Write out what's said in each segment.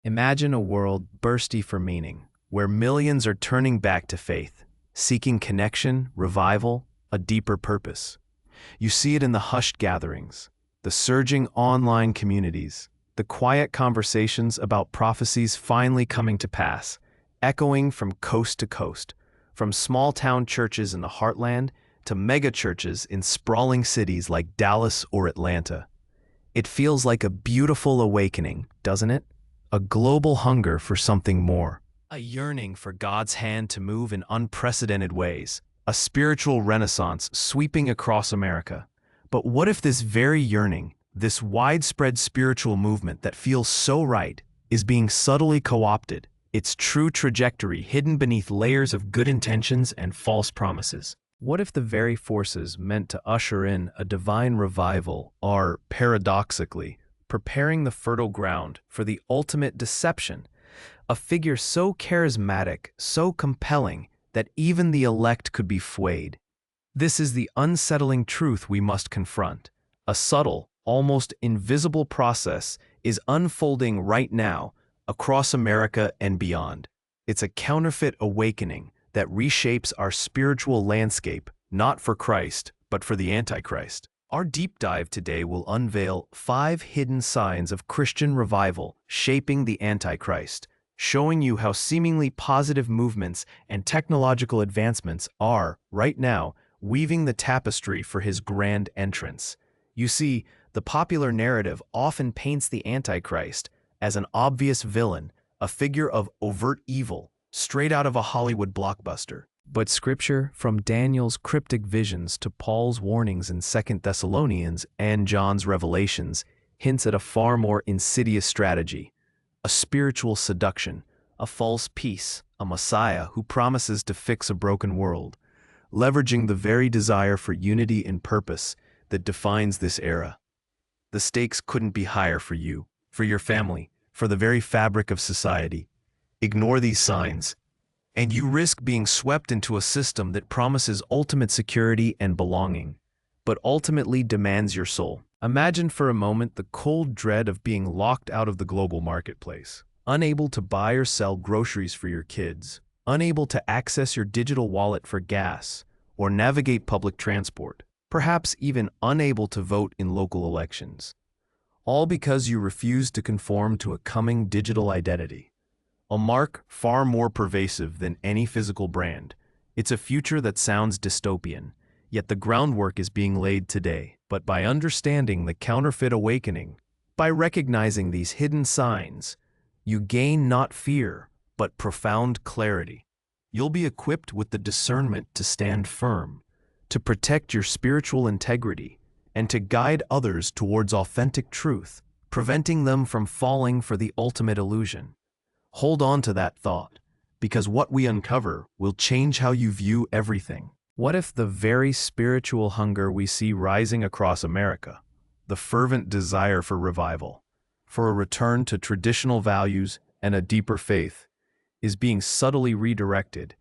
Imagine a world bursty for meaning, where millions are turning back to faith, seeking connection, revival, a deeper purpose. You see it in the hushed gatherings, the surging online communities, the quiet conversations about prophecies finally coming to pass, echoing from coast to coast, from small-town churches in the heartland to mega-churches in sprawling cities like Dallas or Atlanta. It feels like a beautiful awakening, doesn't it? A global hunger for something more. A yearning for God's hand to move in unprecedented ways. A spiritual renaissance sweeping across America. But what if this very yearning, this widespread spiritual movement that feels so right, is being subtly co-opted, its true trajectory hidden beneath layers of good intentions and false promises? What if the very forces meant to usher in a divine revival are, paradoxically, preparing the fertile ground for the ultimate deception? A figure so charismatic, so compelling, that even the elect could be swayed. This is the unsettling truth we must confront. A subtle, almost invisible process is unfolding right now across America and beyond. It's a counterfeit awakening that reshapes our spiritual landscape, not for Christ, but for the Antichrist. Our deep dive today will unveil 5 hidden signs of Christian revival shaping the Antichrist, showing you how seemingly positive movements and technological advancements are, right now, weaving the tapestry for his grand entrance. You see, the popular narrative often paints the Antichrist as an obvious villain, a figure of overt evil, straight out of a Hollywood blockbuster. But Scripture, from Daniel's cryptic visions to Paul's warnings in 2 Thessalonians and John's revelations, hints at a far more insidious strategy: a spiritual seduction, a false peace, a Messiah who promises to fix a broken world, leveraging the very desire for unity and purpose that defines this era. The stakes couldn't be higher for you, for your family, for the very fabric of society. Ignore these signs, and you risk being swept into a system that promises ultimate security and belonging, but ultimately demands your soul. Imagine for a moment the cold dread of being locked out of the global marketplace, unable to buy or sell groceries for your kids, unable to access your digital wallet for gas, or navigate public transport, perhaps even unable to vote in local elections. All because you refuse to conform to a coming digital identity. A mark far more pervasive than any physical brand. It's a future that sounds dystopian, yet the groundwork is being laid today. But by understanding the counterfeit awakening, by recognizing these hidden signs, you gain not fear, but profound clarity. You'll be equipped with the discernment to stand firm, to protect your spiritual integrity, and to guide others towards authentic truth, preventing them from falling for the ultimate illusion. Hold on to that thought, because what we uncover will change how you view everything. What if the very spiritual hunger we see rising across America, the fervent desire for revival, for a return to traditional values and a deeper faith, is being subtly redirected,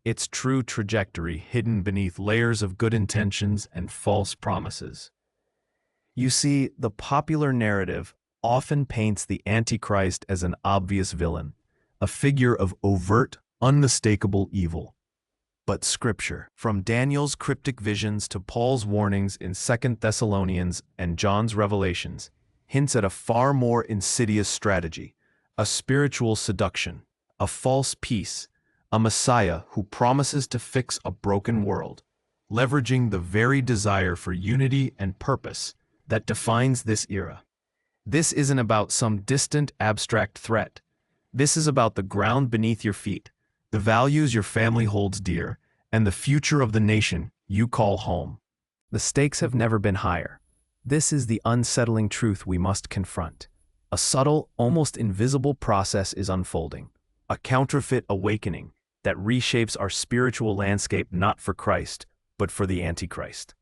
its true trajectory hidden beneath layers of good intentions and false promises? You see, the popular narrative often paints the Antichrist as an obvious villain, a figure of overt, unmistakable evil. But Scripture, from Daniel's cryptic visions to Paul's warnings in 2 Thessalonians and John's revelations, hints at a far more insidious strategy: a spiritual seduction, a false peace, a Messiah who promises to fix a broken world, leveraging the very desire for unity and purpose that defines this era. This isn't about some distant, abstract threat. This is about the ground beneath your feet, the values your family holds dear, and the future of the nation you call home. The stakes have never been higher. This is the unsettling truth we must confront. A subtle, almost invisible process is unfolding, a counterfeit awakening that reshapes our spiritual landscape not for Christ, but for the Antichrist.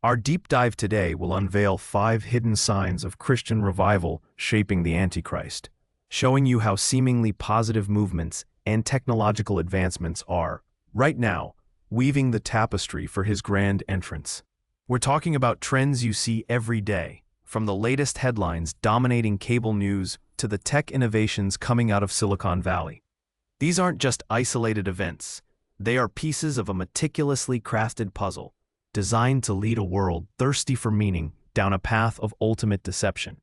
Our deep dive today will unveil 5 hidden signs of Christian revival shaping the Antichrist, showing you how seemingly positive movements and technological advancements are, right now, weaving the tapestry for his grand entrance. We're talking about trends you see every day, From the latest headlines dominating cable news to the tech innovations coming out of Silicon Valley. These aren't just isolated events. They are pieces of a meticulously crafted puzzle, designed to lead a world thirsty for meaning down a path of ultimate deception.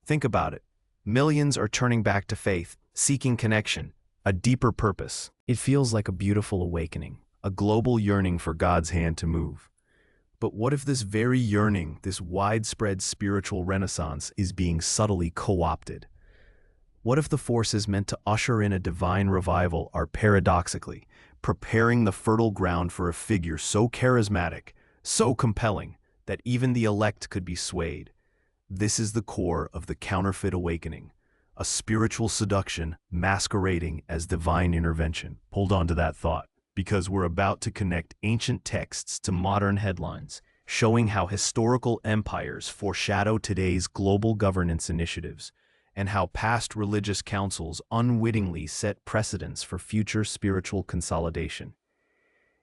Think about it. Millions are turning back to faith, seeking connection, a deeper purpose. It feels like a beautiful awakening, a global yearning for God's hand to move. But what if this very yearning, this widespread spiritual renaissance, is being subtly co-opted? What if the forces meant to usher in a divine revival are paradoxically preparing the fertile ground for a figure so charismatic, so compelling, that even the elect could be swayed? This is the core of the counterfeit awakening, a spiritual seduction masquerading as divine intervention. Hold on to that thought, because we're about to connect ancient texts to modern headlines, showing how historical empires foreshadow today's global governance initiatives, and how past religious councils unwittingly set precedents for future spiritual consolidation.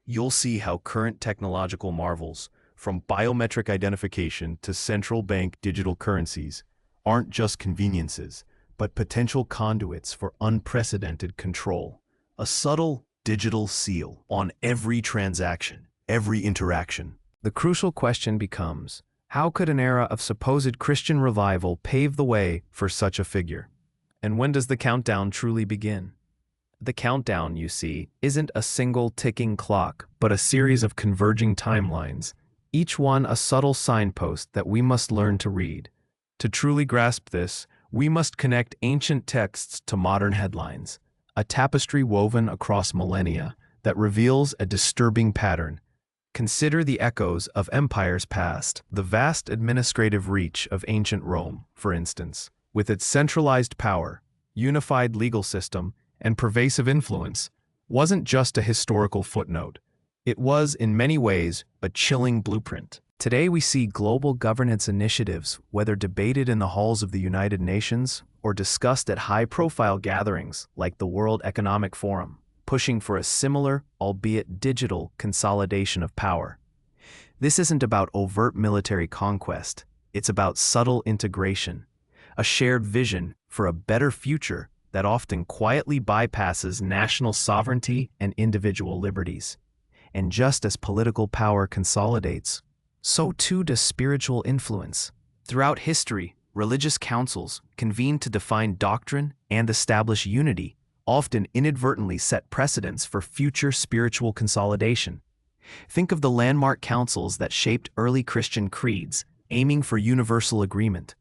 You'll see how current technological marvels, from biometric identification to central bank digital currencies, aren't just conveniences, but potential conduits for unprecedented control. A subtle digital seal on every transaction, every interaction. The crucial question becomes, how could an era of supposed Christian revival pave the way for such a figure? And when does the countdown truly begin? The countdown, you see, isn't a single ticking clock, but a series of converging timelines, each one a subtle signpost that we must learn to read. To truly grasp this, we must connect ancient texts to modern headlines, a tapestry woven across millennia that reveals a disturbing pattern. Consider the echoes of empires past, the vast administrative reach of ancient Rome, for instance, with its centralized power, unified legal system, and pervasive influence, wasn't just a historical footnote. It was, in many ways, a chilling blueprint. Today we see global governance initiatives, whether debated in the halls of the United Nations or discussed at high-profile gatherings like the World Economic Forum, pushing for a similar, albeit digital, consolidation of power. This isn't about overt military conquest, it's about subtle integration, a shared vision for a better future that often quietly bypasses national sovereignty and individual liberties. And just as political power consolidates, so too does spiritual influence. Throughout history, religious councils, convened to define doctrine and establish unity, often inadvertently set precedents for future spiritual consolidation. Think of the landmark councils that shaped early Christian creeds, aiming for universal agreement.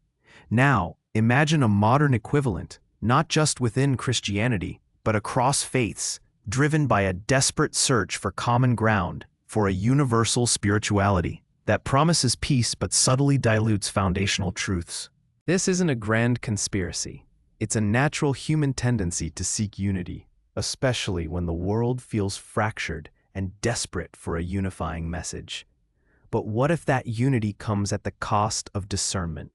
Now, imagine a modern equivalent, not just within Christianity, but across faiths, driven by a desperate search for common ground, for a universal spirituality that promises peace but subtly dilutes foundational truths. This isn't a grand conspiracy. It's a natural human tendency to seek unity, especially when the world feels fractured and desperate for a unifying message. But what if that unity comes at the cost of discernment?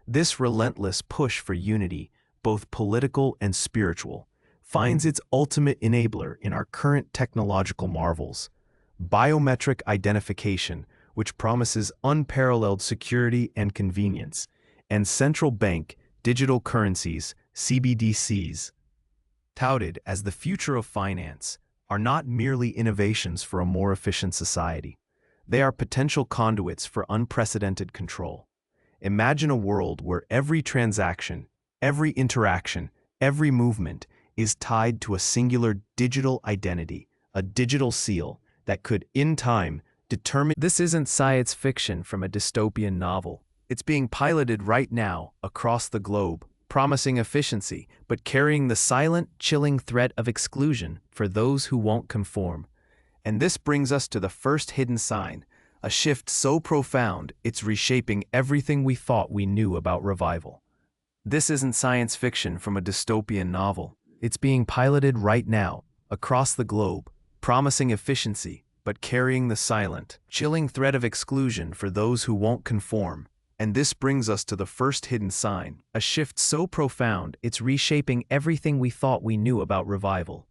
This relentless push for unity, both political and spiritual, finds its ultimate enabler in our current technological marvels. Biometric identification, which promises unparalleled security and convenience, and central bank digital currencies, CBDCs, touted as the future of finance, are not merely innovations for a more efficient society. They are potential conduits for unprecedented control. Imagine a world where every transaction, every interaction, every movement is tied to a singular digital identity, a digital seal that could, in time, determine. This isn't science fiction from a dystopian novel. It's being piloted right now across the globe, promising efficiency, but carrying the silent, chilling threat of exclusion for those who won't conform. And this brings us to the first hidden sign, a shift so profound it's reshaping everything we thought we knew about revival. This isn't science fiction from a dystopian novel. It's being piloted right now, across the globe, promising efficiency, but carrying the silent, chilling threat of exclusion for those who won't conform. And this brings us to the first hidden sign, a shift so profound it's reshaping everything we thought we knew about revival.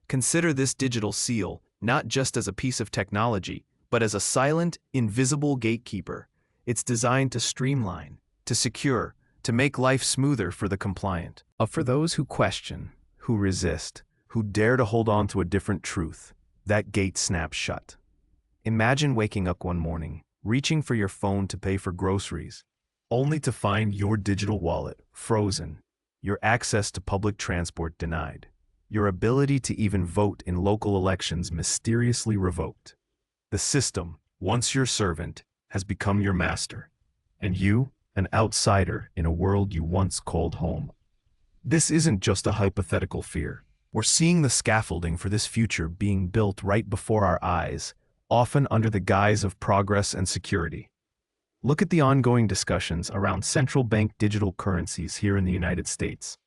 Consider this digital seal not just as a piece of technology, but as a silent, invisible gatekeeper. It's designed to streamline, to secure, to make life smoother for the compliant. For those who question, who resist, who dare to hold on to a different truth, that gate snaps shut. Imagine waking up one morning, reaching for your phone to pay for groceries, only to find your digital wallet frozen, your access to public transport denied, your ability to even vote in local elections mysteriously revoked. The system, once your servant, has become your master, and you, an outsider in a world you once called home. This isn't just a hypothetical fear. We're seeing the scaffolding for this future being built right before our eyes, often under the guise of progress and security. Look at the ongoing discussions around central bank digital currencies here in the United States,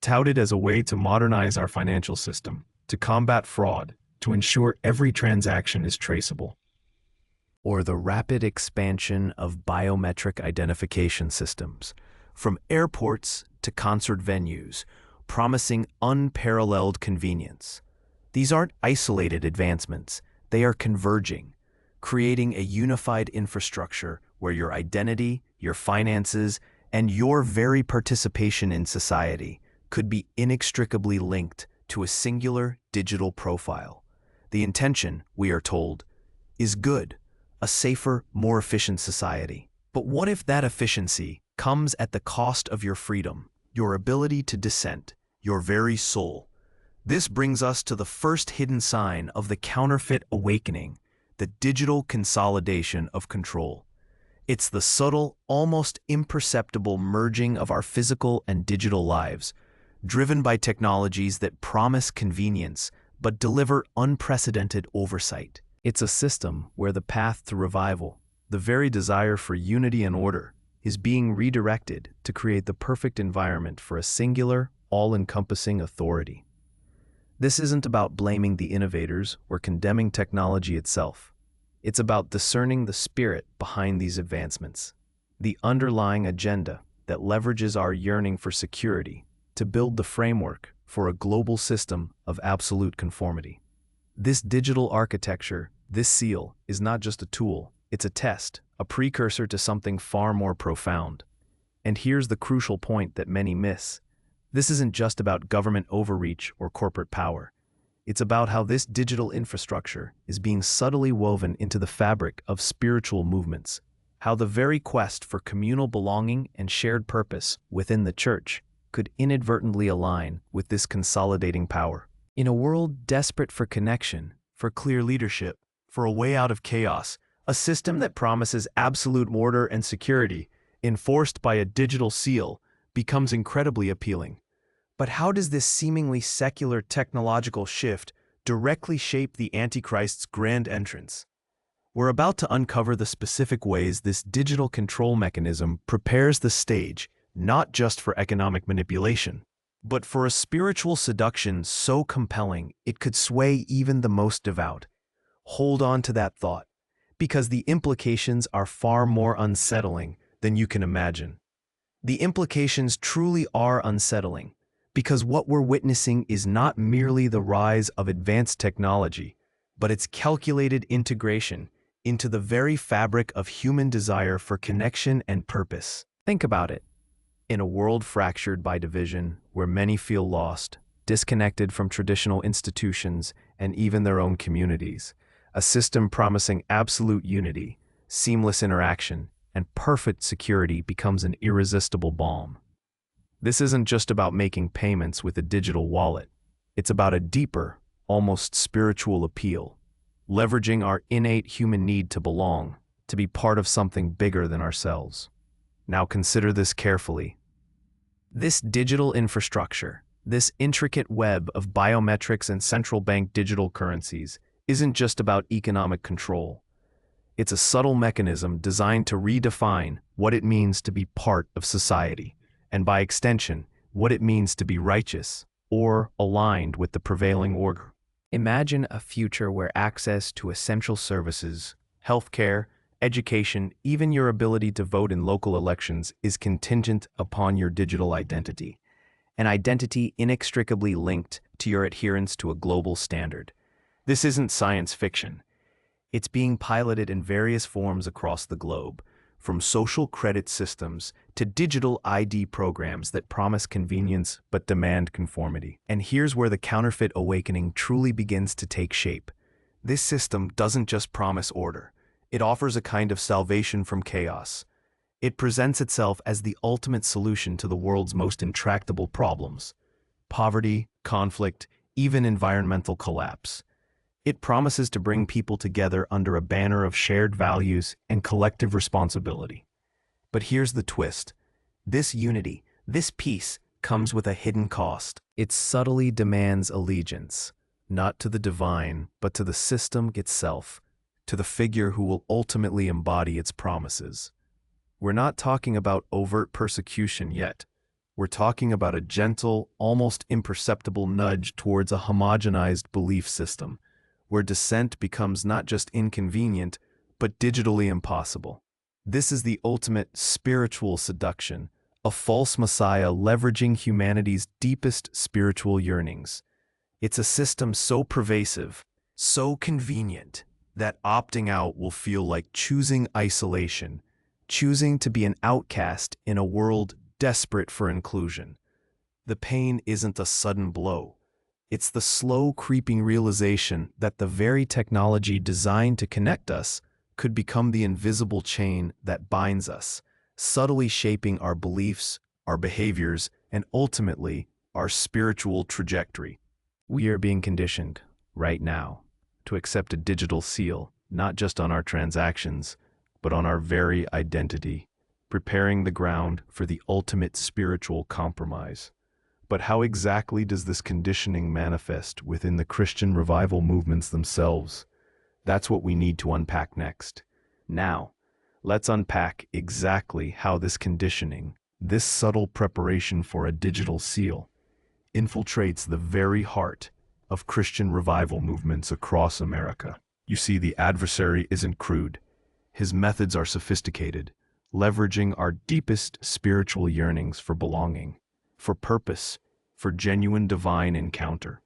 touted as a way to modernize our financial system, to combat fraud, to ensure every transaction is traceable. Or the rapid expansion of biometric identification systems, from airports to concert venues, promising unparalleled convenience. These aren't isolated advancements, they are converging, creating a unified infrastructure where your identity, your finances, and your very participation in society could be inextricably linked to a singular digital profile. The intention, we are told, is good, a safer, more efficient society. But what if that efficiency comes at the cost of your freedom, your ability to dissent, your very soul? This brings us to the first hidden sign of the counterfeit awakening, the digital consolidation of control. It's the subtle, almost imperceptible merging of our physical and digital lives, driven by technologies that promise convenience but deliver unprecedented oversight. It's a system where the path to revival, the very desire for unity and order, is being redirected to create the perfect environment for a singular, all-encompassing authority. This isn't about blaming the innovators or condemning technology itself. It's about discerning the spirit behind these advancements, the underlying agenda that leverages our yearning for security to build the framework for a global system of absolute conformity. This digital architecture, this seal, is not just a tool, it's a test, a precursor to something far more profound. And here's the crucial point that many miss. This isn't just about government overreach or corporate power. It's about how this digital infrastructure is being subtly woven into the fabric of spiritual movements, how the very quest for communal belonging and shared purpose within the church could inadvertently align with this consolidating power. In a world desperate for connection, for clear leadership, for a way out of chaos, a system that promises absolute order and security, enforced by a digital seal, becomes incredibly appealing. But how does this seemingly secular technological shift directly shape the Antichrist's grand entrance? We're about to uncover the specific ways this digital control mechanism prepares the stage, not just for economic manipulation, but for a spiritual seduction so compelling it could sway even the most devout. Hold on to that thought, because the implications are far more unsettling than you can imagine. The implications truly are unsettling, because what we're witnessing is not merely the rise of advanced technology, but its calculated integration into the very fabric of human desire for connection and purpose. Think about it. In a world fractured by division, where many feel lost, disconnected from traditional institutions and even their own communities, a system promising absolute unity, seamless interaction, and perfect security becomes an irresistible balm. This isn't just about making payments with a digital wallet. It's about a deeper, almost spiritual appeal, leveraging our innate human need to belong, to be part of something bigger than ourselves. Now consider this carefully. This digital infrastructure, this intricate web of biometrics and central bank digital currencies, isn't just about economic control. It's a subtle mechanism designed to redefine what it means to be part of society, and by extension, what it means to be righteous or aligned with the prevailing order. Imagine a future where access to essential services, healthcare, education, even your ability to vote in local elections is contingent upon your digital identity, an identity inextricably linked to your adherence to a global standard. This isn't science fiction. It's being piloted in various forms across the globe, from social credit systems to digital ID programs that promise convenience but demand conformity. And here's where the counterfeit awakening truly begins to take shape. This system doesn't just promise order. It offers a kind of salvation from chaos. It presents itself as the ultimate solution to the world's most intractable problems: poverty, conflict, even environmental collapse. It promises to bring people together under a banner of shared values and collective responsibility. But here's the twist. This unity, this peace, comes with a hidden cost. It subtly demands allegiance, not to the divine, but to the system itself, to the figure who will ultimately embody its promises. We're not talking about overt persecution yet. We're talking about a gentle, almost imperceptible nudge towards a homogenized belief system, where dissent becomes not just inconvenient, but digitally impossible. This is the ultimate spiritual seduction, a false messiah leveraging humanity's deepest spiritual yearnings. It's a system so pervasive, so convenient, that opting out will feel like choosing isolation, choosing to be an outcast in a world desperate for inclusion. The pain isn't a sudden blow. It's the slow creeping realization that the very technology designed to connect us could become the invisible chain that binds us, subtly shaping our beliefs, our behaviors, and ultimately, our spiritual trajectory. We are being conditioned, right now, to accept a digital seal, not just on our transactions, but on our very identity, preparing the ground for the ultimate spiritual compromise. But how exactly does this conditioning manifest within the Christian revival movements themselves? That's what we need to unpack next. Now, let's unpack exactly how this conditioning, this subtle preparation for a digital seal, infiltrates the very heart of Christian revival movements across America. You see, the adversary isn't crude. His methods are sophisticated, leveraging our deepest spiritual yearnings for belonging, for purpose, for genuine divine encounter.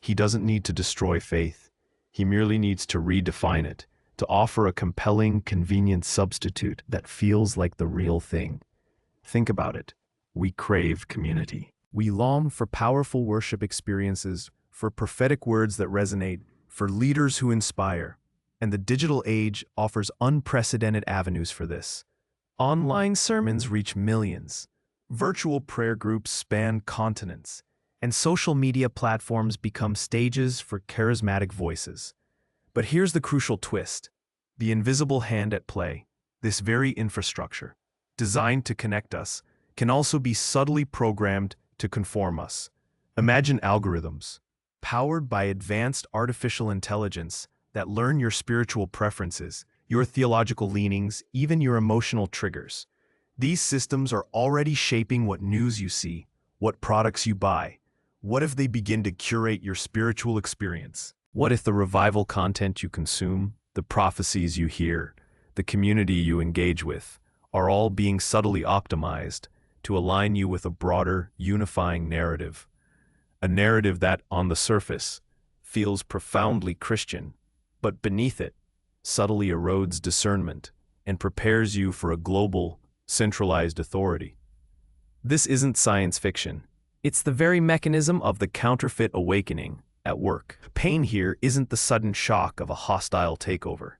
He doesn't need to destroy faith. He merely needs to redefine it, to offer a compelling, convenient substitute that feels like the real thing. Think about it. We crave community. We long for powerful worship experiences, for prophetic words that resonate, for leaders who inspire. And the digital age offers unprecedented avenues for this. Online sermons reach millions. Virtual prayer groups span continents, and social media platforms become stages for charismatic voices. But here's the crucial twist. The invisible hand at play, this very infrastructure, designed to connect us, can also be subtly programmed to conform us. Imagine algorithms, powered by advanced artificial intelligence, that learn your spiritual preferences, your theological leanings, even your emotional triggers. These systems are already shaping what news you see, what products you buy. What if they begin to curate your spiritual experience? What if the revival content you consume, the prophecies you hear, the community you engage with, are all being subtly optimized to align you with a broader, unifying narrative? A narrative that, on the surface, feels profoundly Christian, but beneath it, subtly erodes discernment and prepares you for a global, centralized authority. This isn't science fiction. It's the very mechanism of the counterfeit awakening at work. Pain here isn't the sudden shock of a hostile takeover.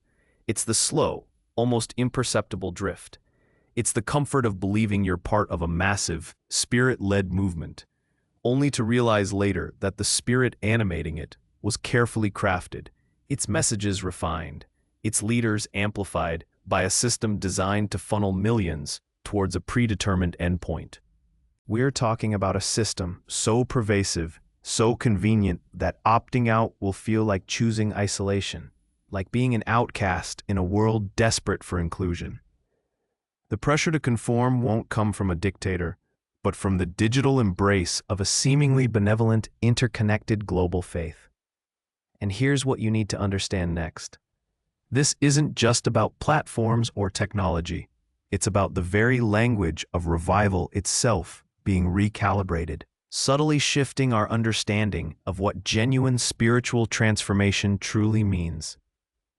It's the slow, almost imperceptible drift. It's the comfort of believing you're part of a massive, spirit-led movement, only to realize later that the spirit animating it was carefully crafted, its messages refined, its leaders amplified by a system designed to funnel millions towards a predetermined endpoint. We're talking about a system so pervasive, so convenient, that opting out will feel like choosing isolation, like being an outcast in a world desperate for inclusion. The pressure to conform won't come from a dictator, but from the digital embrace of a seemingly benevolent, interconnected global faith. And here's what you need to understand next. This isn't just about platforms or technology. It's about the very language of revival itself being recalibrated, subtly shifting our understanding of what genuine spiritual transformation truly means.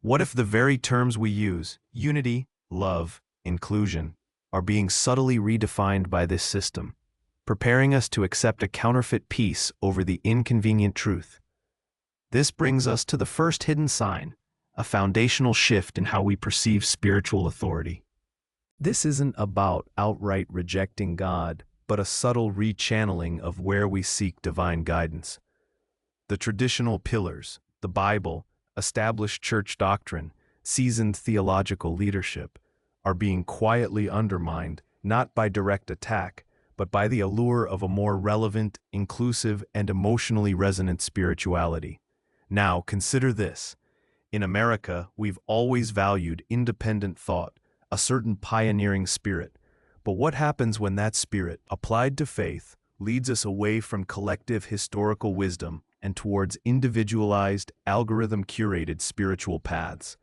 What if the very terms we use, unity, love, inclusion, are being subtly redefined by this system, preparing us to accept a counterfeit peace over the inconvenient truth. This brings us to the first hidden sign, a foundational shift in how we perceive spiritual authority. This isn't about outright rejecting God, but a subtle rechanneling of where we seek divine guidance. The traditional pillars, the Bible, established church doctrine, seasoned theological leadership, are being quietly undermined, not by direct attack, but by the allure of a more relevant, inclusive, and emotionally resonant spirituality. Now, consider this. In America, we've always valued independent thought, a certain pioneering spirit. But what happens when that spirit, applied to faith, leads us away from collective historical wisdom and towards individualized, algorithm-curated spiritual paths?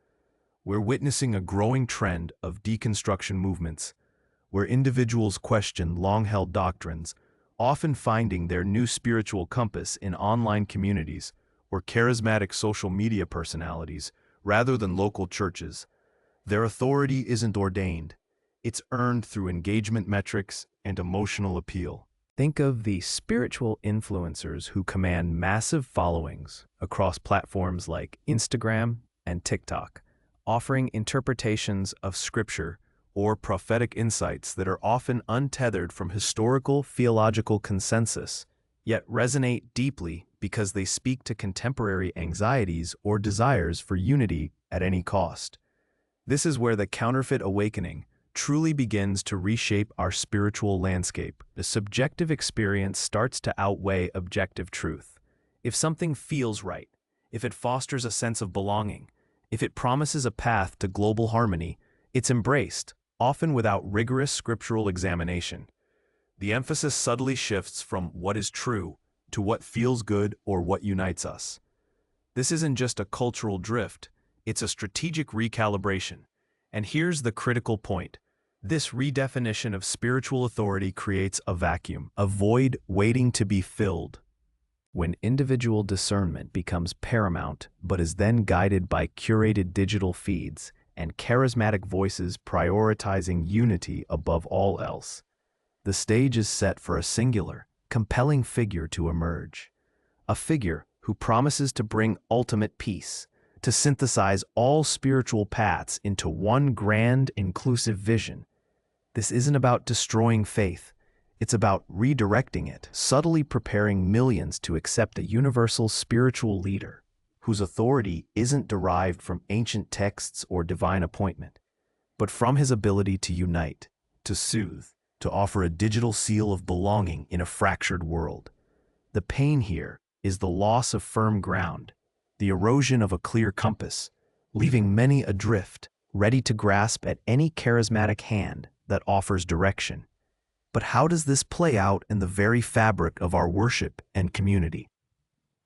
We're witnessing a growing trend of deconstruction movements, where individuals question long-held doctrines, often finding their new spiritual compass in online communities or charismatic social media personalities rather than local churches. Their authority isn't ordained. It's earned through engagement metrics and emotional appeal. Think of the spiritual influencers who command massive followings across platforms like Instagram and TikTok, offering interpretations of scripture or prophetic insights that are often untethered from historical theological consensus, yet resonate deeply because they speak to contemporary anxieties or desires for unity at any cost. This is where the counterfeit awakening truly begins to reshape our spiritual landscape. The subjective experience starts to outweigh objective truth. If something feels right, if it fosters a sense of belonging, if it promises a path to global harmony, it's embraced, often without rigorous scriptural examination. The emphasis subtly shifts from what is true to what feels good or what unites us. This isn't just a cultural drift, it's a strategic recalibration. And here's the critical point. This redefinition of spiritual authority creates a vacuum, a void waiting to be filled. When individual discernment becomes paramount but is then guided by curated digital feeds and charismatic voices prioritizing unity above all else, the stage is set for a singular, compelling figure to emerge. A figure who promises to bring ultimate peace, to synthesize all spiritual paths into one grand, inclusive vision. This isn't about destroying faith. It's about redirecting it, subtly preparing millions to accept a universal spiritual leader whose authority isn't derived from ancient texts or divine appointment, but from his ability to unite, to soothe, to offer a digital seal of belonging in a fractured world. The pain here is the loss of firm ground, the erosion of a clear compass, leaving many adrift, ready to grasp at any charismatic hand that offers direction. But how does this play out in the very fabric of our worship and community?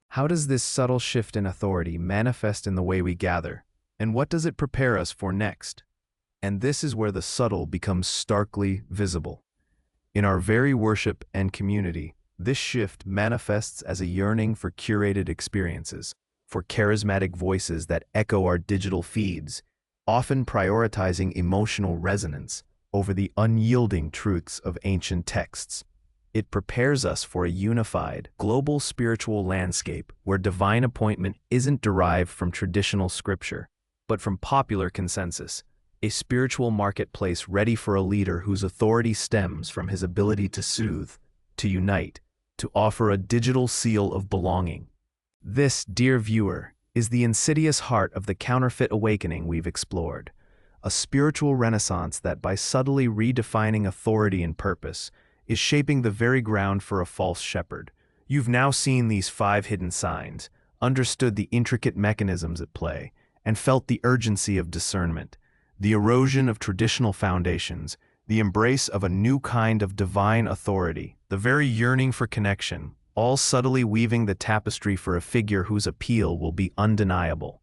How does this subtle shift in authority manifest in the way we gather, and what does it prepare us for next? And this is where the subtle becomes starkly visible. In our very worship and community, this shift manifests as a yearning for curated experiences, for charismatic voices that echo our digital feeds, often prioritizing emotional resonance over the unyielding truths of ancient texts. It prepares us for a unified, global spiritual landscape where divine appointment isn't derived from traditional scripture, but from popular consensus, a spiritual marketplace ready for a leader whose authority stems from his ability to soothe, to unite, to offer a digital seal of belonging. This, dear viewer, is the insidious heart of the counterfeit awakening we've explored, a spiritual renaissance that, by subtly redefining authority and purpose, is shaping the very ground for a false shepherd. You've now seen these 5 hidden signs, understood the intricate mechanisms at play, and felt the urgency of discernment, the erosion of traditional foundations, the embrace of a new kind of divine authority, the very yearning for connection, all subtly weaving the tapestry for a figure whose appeal will be undeniable.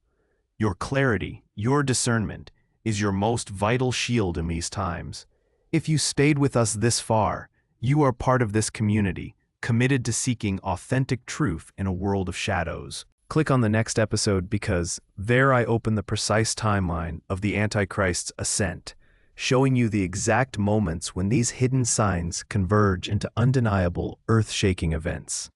Your clarity, your discernment, is your most vital shield in these times. If you stayed with us this far, you are part of this community, committed to seeking authentic truth in a world of shadows. Click on the next episode because there I open the precise timeline of the Antichrist's ascent, showing you the exact moments when these hidden signs converge into undeniable, earth-shaking events.